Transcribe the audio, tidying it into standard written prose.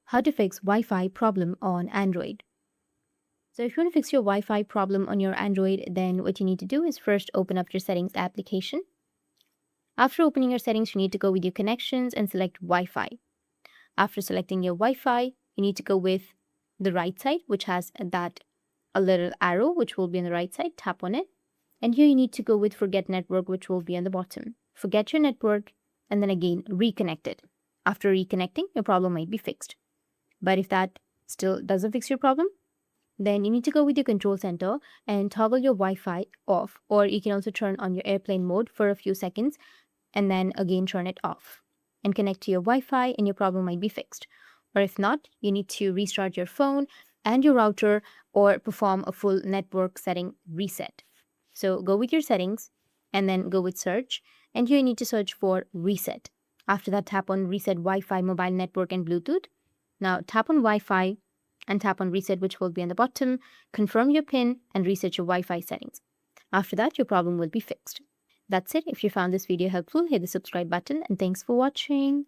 How to fix Wi-Fi problem on Android. So if you want to fix your Wi-Fi problem on your Android, then what you need to do is first open up your settings application. After opening your settings, you need to go with your connections and select Wi-Fi. After selecting your Wi-Fi, you need to go with the right side, which has a little arrow, which will be on the right side. Tap on it. And here you need to go with forget network, which will be on the bottom. Forget your network and then again reconnect it. After reconnecting, your problem might be fixed. But if that still doesn't fix your problem, then you need to go with your control center and toggle your Wi-Fi off, or you can also turn on your airplane mode for a few seconds and then again turn it off and connect to your Wi-Fi and your problem might be fixed. Or if not, you need to restart your phone and your router or perform a full network setting reset. So go with your settings and then go with search, and here you need to search for reset. After that, tap on reset Wi-Fi, mobile network and Bluetooth. Now tap on Wi-Fi and tap on reset, which will be on the bottom. Confirm your PIN and reset your Wi-Fi settings. After that, your problem will be fixed. That's it. If you found this video helpful, hit the subscribe button and thanks for watching.